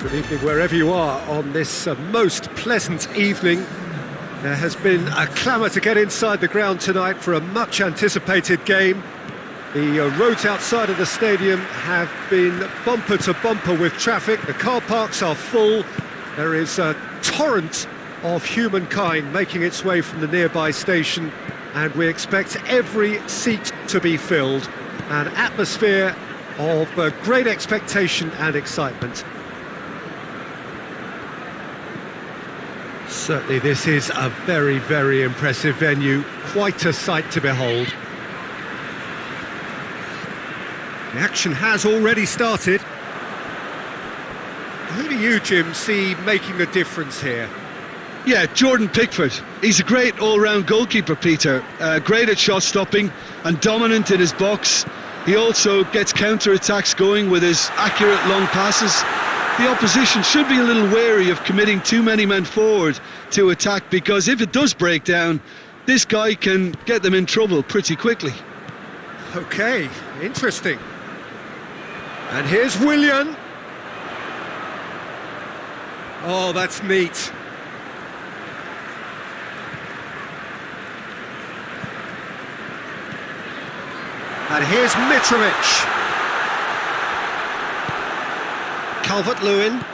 Good evening wherever you are on this most pleasant evening. There has been a clamour to get inside the ground tonight for a much anticipated game. The roads outside of the stadium have been bumper to bumper with traffic. The car parks are full. There is a torrent of humankind making its way from the nearby station, and we expect every seat to be filled. An atmosphere of great expectation and excitement. Certainly this is a very, very impressive venue, quite a sight to behold. The action has already started. Who do you, Jim, see making a difference here? Yeah, Jordan Pickford. He's a great all-round goalkeeper, Peter. Great at shot stopping and dominant in his box. He also gets counter-attacks going with his accurate long passes. The opposition should be a little wary of committing too many men forward to attack, because if it does break down, this guy can get them in trouble pretty quickly. Okay, interesting. And here's Willian. Oh, that's neat. And here's Mitrovic. Calvert-Lewin.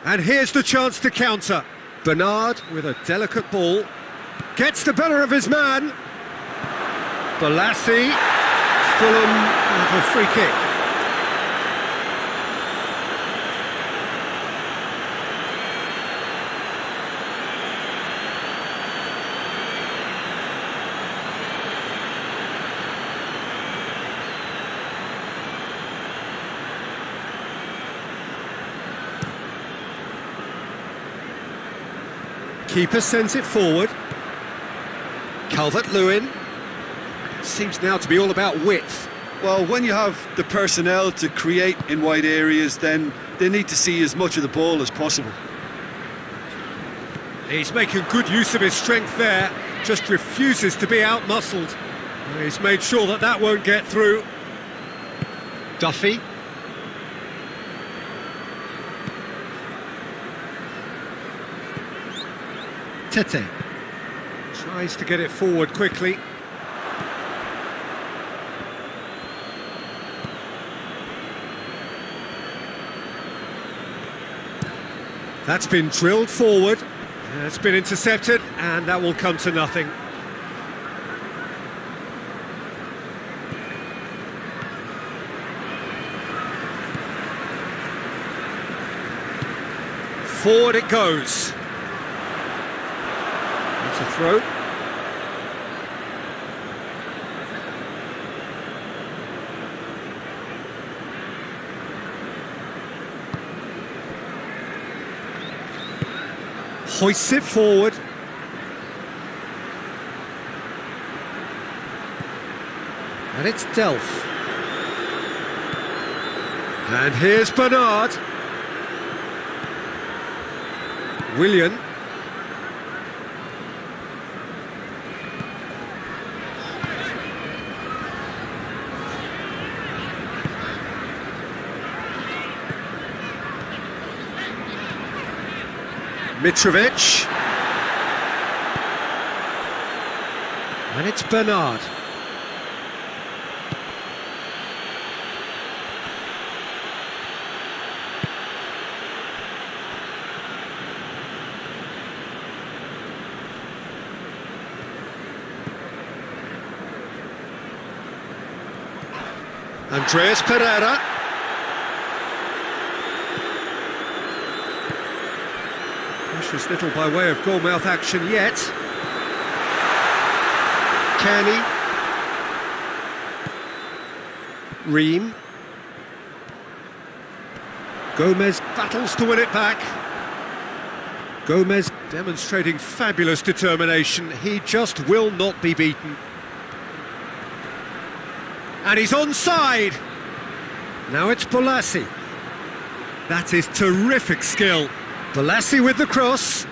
And here's the chance to counter. Bernard with a delicate ball. Gets the better of his man. Balassi. Fulham with a free kick. Keeper sends it forward. Calvert-Lewin. Seems now to be all about width. Well, when you have the personnel to create in wide areas, then they need to see as much of the ball as possible. He's making good use of his strength there, just refuses to be out-muscled. He's made sure that that won't get through. Duffy. Tete tries to get it forward quickly. That's been drilled forward. It's been intercepted, and that will come to nothing. Forward it goes. A throw. Hoists it forward. And it's Delph. And here's Bernard. Willian. Mitrovic. And it's Bernard. Andreas Pereira. Precious little by way of goalmouth action yet. Kearney. Ream. Gomez battles to win it back. Gomez demonstrating fabulous determination. He just will not be beaten. And he's onside. Now it's Balassi. That is terrific skill. Balassi with the cross.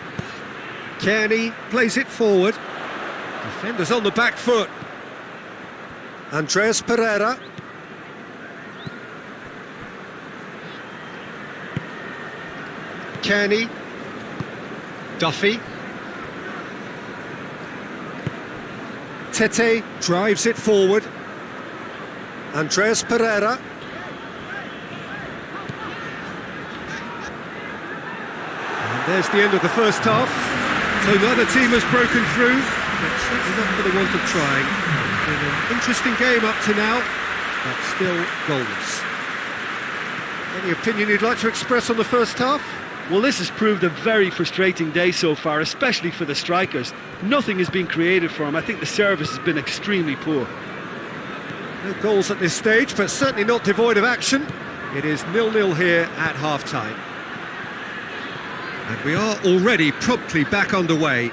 Kearney plays it forward. Defenders on the back foot. Andreas Pereira. Kearney. Duffy. Tete drives it forward. Andreas Pereira. And there's the end of the first half. So neither team has broken through, but certainly not for the want of trying. It's been an interesting game up to now, but still goalless. Any opinion you'd like to express on the first half? Well, this has proved a very frustrating day so far, especially for the strikers. Nothing has been created for them. I think the service has been extremely poor. No goals at this stage, but certainly not devoid of action. It is 0-0 here at half-time. And we are already promptly back underway.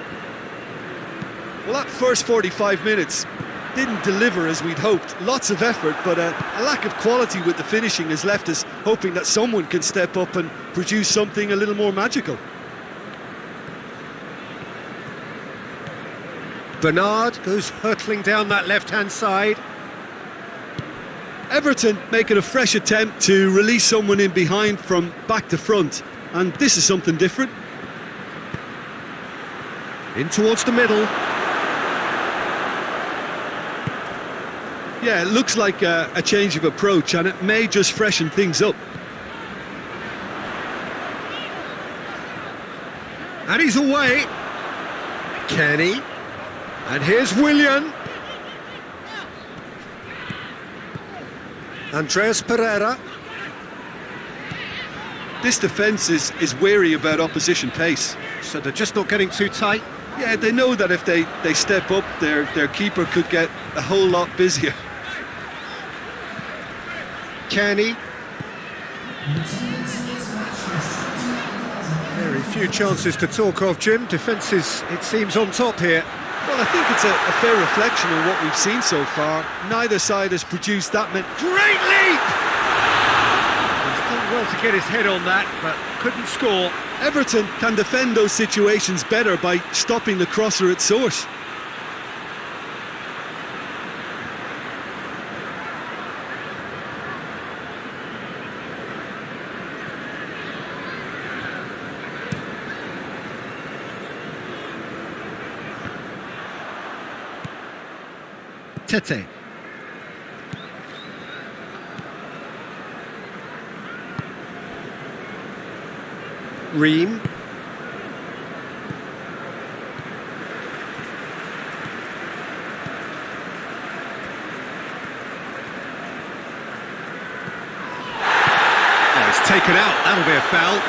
Well, that first 45 minutes didn't deliver as we'd hoped. Lots of effort, but a lack of quality with the finishing has left us hoping that someone can step up and produce something a little more magical. Bernard goes hurtling down that left-hand side. Everton making a fresh attempt to release someone in behind from back to front, and this is something different. In towards the middle. Yeah, it looks like a change of approach, and it may just freshen things up. And he's away. Kenny. And here's Willian. Andreas Pereira. This defence is wary about opposition pace. So they're just not getting too tight. Yeah, they know that if they step up, their keeper could get a whole lot busier. Kearney. Very few chances to talk of, Jim. Defence is, it seems, on top here. Well, I think it's a fair reflection on what we've seen so far. Neither side has produced that many. Great leap! He's done well to get his head on that, but couldn't score. Everton can defend those situations better by stopping the crosser at source. Tete. Ream. Oh, it's taken out. That'll be a foul.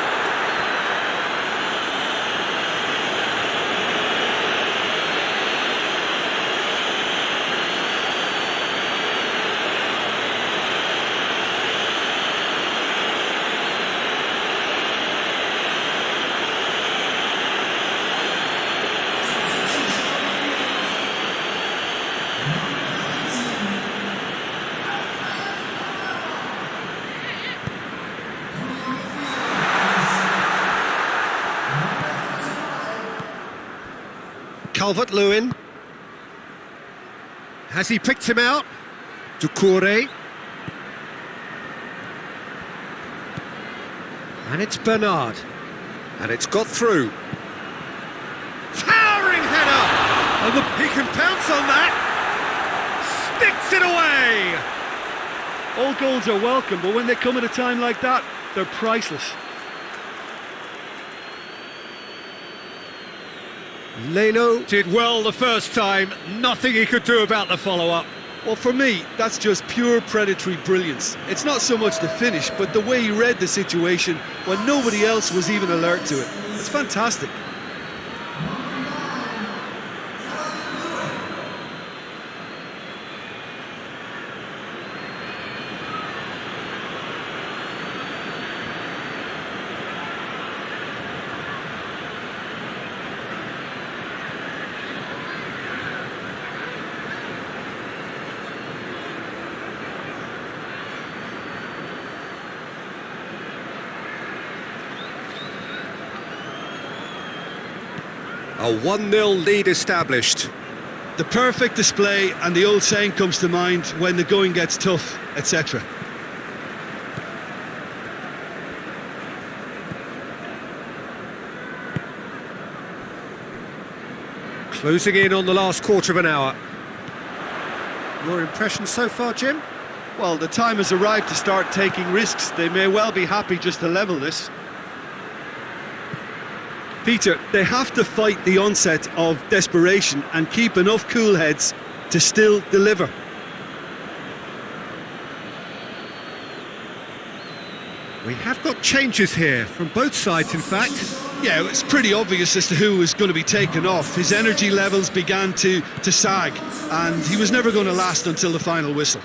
Calvert-Lewin. Has he picked him out? Doucouré. And it's Bernard. And it's got through. Towering header! And he can pounce on that. Sticks it away! All goals are welcome, but when they come at a time like that, they're priceless. Leno did well the first time, nothing he could do about the follow-up. Well, for me, that's just pure predatory brilliance. It's not so much the finish, but the way he read the situation when nobody else was even alert to it. It's fantastic. A 1-0 lead established. The perfect display, and the old saying comes to mind: when the going gets tough, etc. Closing in on the last quarter of an hour. Your impressions so far, Jim? Well, the time has arrived to start taking risks. They may well be happy just to level this. Peter, they have to fight the onset of desperation and keep enough cool heads to still deliver. We have got changes here, from both sides in fact. Yeah, it's pretty obvious as to who was going to be taken off. His energy levels began to sag, and he was never going to last until the final whistle.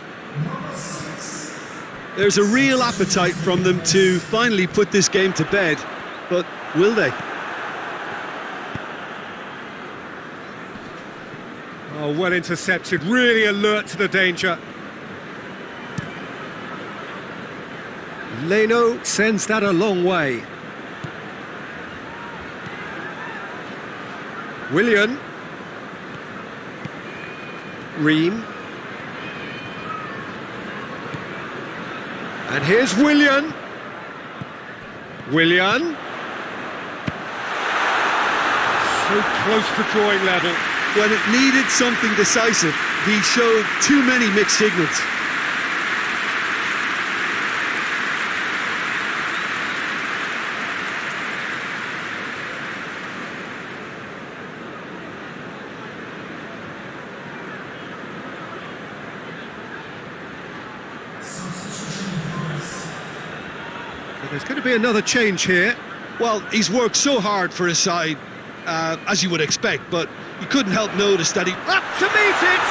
There's a real appetite from them to finally put this game to bed, but will they? Oh, well intercepted, really alert to the danger. Leno sends that a long way. Willian. Ream. And here's Willian. Willian. So close to drawing level. When it needed something decisive, he showed too many mixed signals. So there's going to be another change here. Well, he's worked so hard for his side, as you would expect, but you couldn't help notice that he... Up to meet it!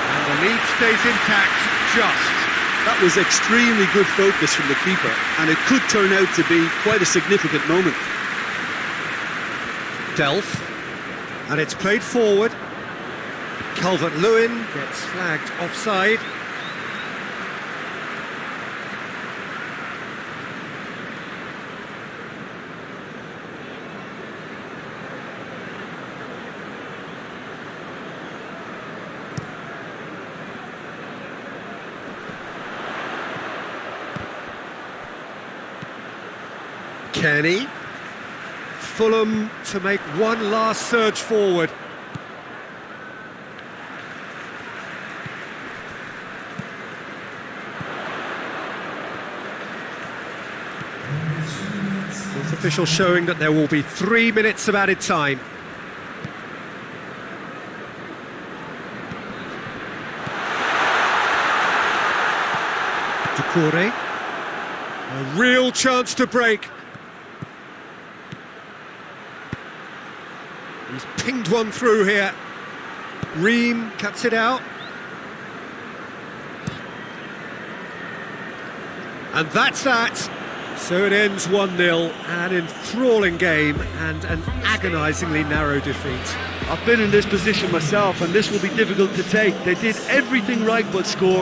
And the lead stays intact, just. That was extremely good focus from the keeper, and it could turn out to be quite a significant moment. Delph. And it's played forward. Calvert-Lewin gets flagged offside. Kenny. Fulham to make one last surge forward. Fourth official showing that there will be 3 minutes of added time. Decore. A real chance to break. He's pinged one through here. Ream cuts it out. And that's that. So it ends 1-0, an enthralling game and an agonisingly narrow defeat. I've been in this position myself, and this will be difficult to take. They did everything right but score.